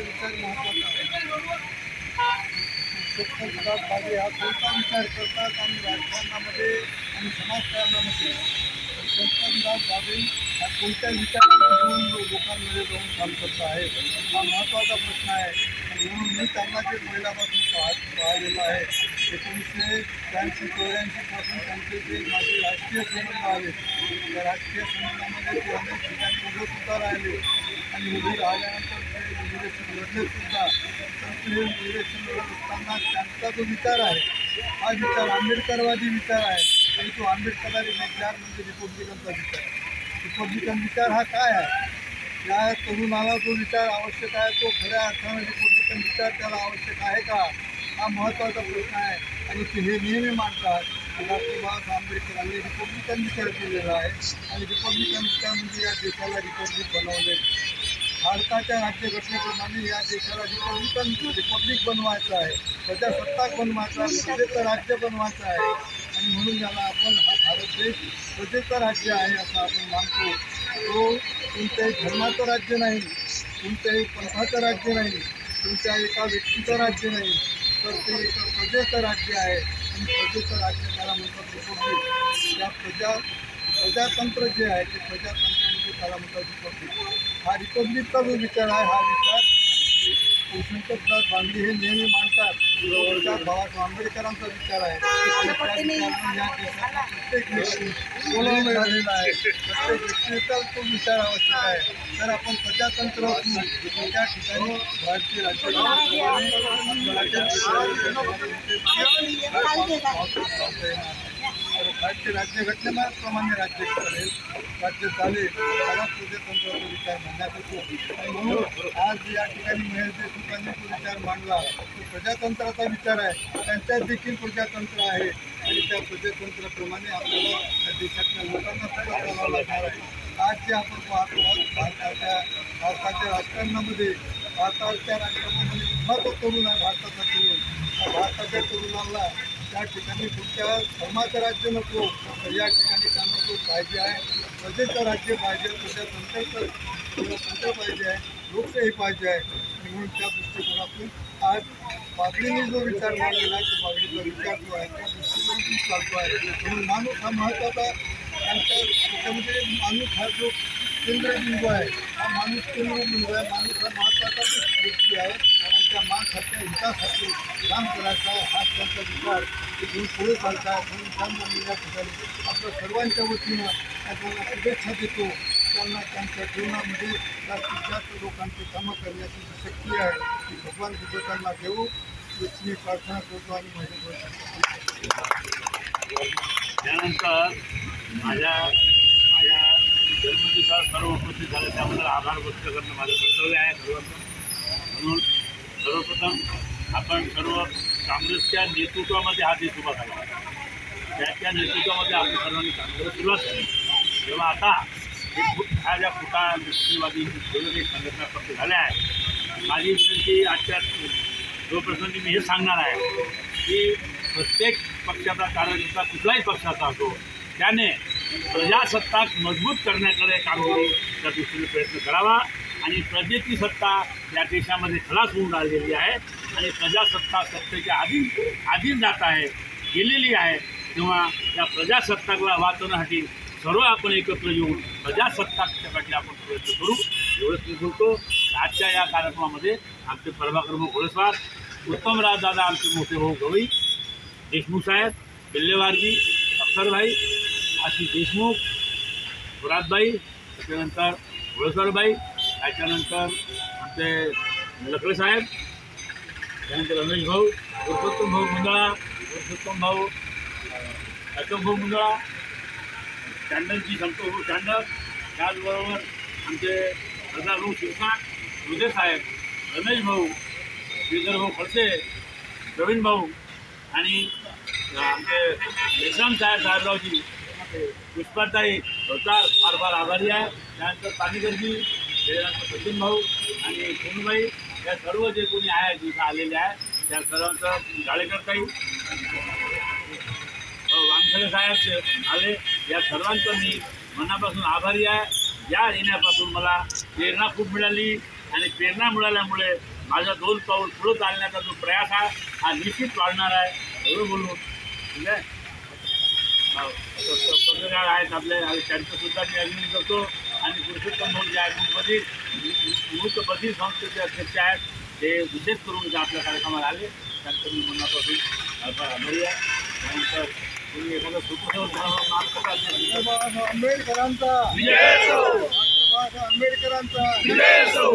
विचार महत्त्वाचा आहे. पुरुषोत्तमदास भावे हा कोणता विचार करतात आणि राजकारणामध्ये आणि समाजकारणामध्ये पुरुषोत्तमदास भावे हा कोणत्या विचारांना घेऊन लोकांमध्ये जाऊन काम करत आहे हा महत्त्वाचा प्रश्न आहे. आणि म्हणून मी त्यांना जे पहिल्यापासून पाहिलेलं आहे 1983-84 पासून त्यांचे जे माझे राजकीय संबंध आले त्या राजकीय संबंधामध्ये ते अनेक ठिकाणी उभेसुद्धा राहिले आणि उभे राहिल्यानंतर ते इलेक्शन लढलेसुद्धा. परंतु हे इलेक्शन लढत असताना त्यांचा जो विचार आहे हा विचार आंबेडकरवादी विचार आहे. आणि तो आंबेडकरवादी विचार म्हणजे रिपब्लिकनचा विचार. रिपब्लिकन विचार हा काय आहे? या तरुणाला जो विचार आवश्यक आहे तो खऱ्या अर्थानं रिपब्लिकन विचार त्याला आवश्यक आहे का हा महत्त्वाचा प्रश्न आहे. आणि ते हे नेहमी मांडतात की डॉक्टर बाबासाहेब आंबेडकरांनी रिपब्लिकन विचार केलेला आहे आणि रिपब्लिकन विचार म्हणजे या देशाला रिपब्लिक बनवले. भारताच्या राज्यघटनेप्रमाणे या देशाला रिपब्लिक बनवायचं आहे, प्रजासत्ताक बनवायचं आहे, प्रजेचं राज्य बनवायचं आहे. आणि म्हणून याला आपण हा भारत देश प्रजेचं राज्य आहे असं आपण मानतो. तो कोणत्याही धर्माचं राज्य नाही, कोणत्याही पंथाचं राज्य नाही, कोणत्या एका व्यक्तीचं राज्य नाही, तर ते एका प्रजेचं राज्य आहे. आणि प्रजेचं राज्य त्याला म्हणतात रिपब्लिक. त्या प्रजातंत्र जे आहे ते प्रजातंत्र म्हणजे त्याला म्हणतात रिपब्लिक. हा रिपब्लिकचा जो विचार आहे हा विचार पुरुषोत्तमदास भावे हे नेहमी मांडतात. विचार बाबासाहेब आंबेडकरांचा विचार आहे. या देशातला प्रत्येक व्यक्ती बोलवलं झालेला आहे. प्रत्येक व्यक्तीचा तो विचार आवश्यक आहे. तर आपण प्रजातंत्र असून त्या ठिकाणी भारतीय भारतीय राज्यघटनेप्रमाणे राज्य करेल, राज्य चालेल, त्याला प्रजातंत्राचा विचार मांडण्यात येतो. आणि म्हणून आज या ठिकाणी महेश देशमुखांनी तो विचार मांडला. तो प्रजातंत्राचा विचार आहे. त्यांच्यात देखील प्रजातंत्र आहे आणि त्या प्रजातंत्राप्रमाणे आपल्याला या देशातल्या लोकांना सुद्धा चालावं लागणार आहे. आज जे आपण पाहतो भारताच्या राजकारणामध्ये तो तरुण आहे. भारताचा तरुण भारताच्या तरुणाला त्या ठिकाणी कुठच्या धर्माचं राज्य नको, तर या ठिकाणी त्यांना तो पाहिजे आहे प्रजेचं राज्य पाहिजे, प्रजातंत्र पाहिजे आहे, लोकशाही पाहिजे आहे. आणि म्हणून त्या दृष्टिकोनातून आज बागडीने जो विचार मांडलेला आहे तो बागडीचा विचार जो आहे त्या दृष्टिकोनातून चालतो आहे. म्हणून माणूस हा महत्त्वाचा त्याच्यामध्ये माणूस हा जो केंद्रबिंदू आहे हा माणूस केंद्रबिंदू आहे. माणूस हा महत्त्वाचा व्यक्ती आहे आणि त्या माणसाच्या हितासाठी काम करायचा आहे हा त्यांचा विचार घेऊन पुढे चालत आहे. म्हणून त्यामुळे या ठिकाणी आपल्या सर्वांच्या वतीनं त्यांना शुभेच्छा देतो. त्यांना त्यांच्या जीवनामध्ये जास्तीत जास्त लोकांची कामं करण्याची जी शक्ती आहे ती भगवान बुद्ध त्यांना देऊ याची मी प्रार्थना करतो आणि माझ्या त्यानंतर माझ्या जन्मदिवसात सर्व उपस्थित झाले त्याबद्दल आभार व्यक्त करणं माझं कर्तव्य आहे सर्वांचं. म्हणून सर्वप्रथम आपण सर्व काँग्रेसच्या नेतृत्वामध्ये हा देश उभा झाला. त्याच्या नेतृत्वामध्ये आपण सर्वांनी काम करायला सुरुवात झाली. तेव्हा आता ह्या ज्या फुटा नक्षलवादी वेगवेगळे संघटना पक्ष झाल्या आहेत, माझी विनंती आजच्या जो प्रसंगी मी हे सांगणार आहे की प्रत्येक पक्षाचा कार्यकर्ता कुठलाही पक्षाचा असो त्याने प्रजासत्ताक मजबूत करण्याकडे कामगिरीच्या दृष्टीने प्रयत्न करावा. आणि प्रजेची सत्ता या देशामध्ये खलास होऊन राहिलेली आहे आणि प्रजासत्ता सत्तेच्या अधीन जात आहे, गेलेली आहे. तेव्हा या प्रजासत्ताकला वाचवण्यासाठी सर्व आपण एकत्र येऊन प्रजासत्ताकासाठी आपण प्रयत्न करू एवढंच मी बोलतो. आजच्या या कार्यक्रमामध्ये आमचे प्रभाकर भाऊ घोडेस्वार, उत्तमराज दादा, आमचे मोठे भाऊ गवई, देशमुख साहेब, बिल्लेवारजी, अख्तरभाई, आशिष देशमुख, मुरादबाई, त्याच्यानंतर घोडेस्वारबाई, त्याच्यानंतर आमचे लकडे साहेब, त्यानंतर रमेश भाऊ, पुरुषोत्तम भाऊ मुंदळा, पुरुषोत्तम भाऊ, अशोक भाऊ मुंदळा, चांडलजी संतोष भाऊ चांडल, त्याचबरोबर आमचे सरदार भाऊ शिरसाट, उदय साहेब, रमेश भाऊ, श्रीधर भाऊ खडसे, प्रवीण भाऊ आणि आमचे यशराम साहेबरावजी, पुष्पाताई अवतार फार फार आभारी आहे. त्यानंतर पाणीगरजी, त्यानंतर सचिन भाऊ आणि सोनूबाई, या सर्व जे कोणी आहे जिथं आलेले आहे त्या सर्वांचं, गाळेकरताई, वानखडे साहेब आले, या सर्वांचं मी मनापासून आभारी आहे. या येण्यापासून मला प्रेरणा खूप मिळाली आणि प्रेरणा मिळाल्यामुळे माझा 2 पाऊल पुढे चालण्याचा जो प्रयास आहे हा निश्चित वाढणार आहे एवढं बोलून ठीक आहे. पत्रकार आहेत आपले आणि त्यांचंसुद्धा मी अभिनंदन करतो. आणि पुरुषोत्तम भाऊ जे आहेत मूर्तबधीर संस्थेचे अध्यक्ष आहेत ते विशेष करून जे आपल्या कार्यक्रमाला आले त्यांचं मी मनापासून आभारी आहे. त्यानंतर तुम्ही एखादं सुप्रसिद्ध नाम करा. आंबेडकरांचा विजय असो. डॉक्टर बाबासाहेब आंबेडकरांचा विजय असो.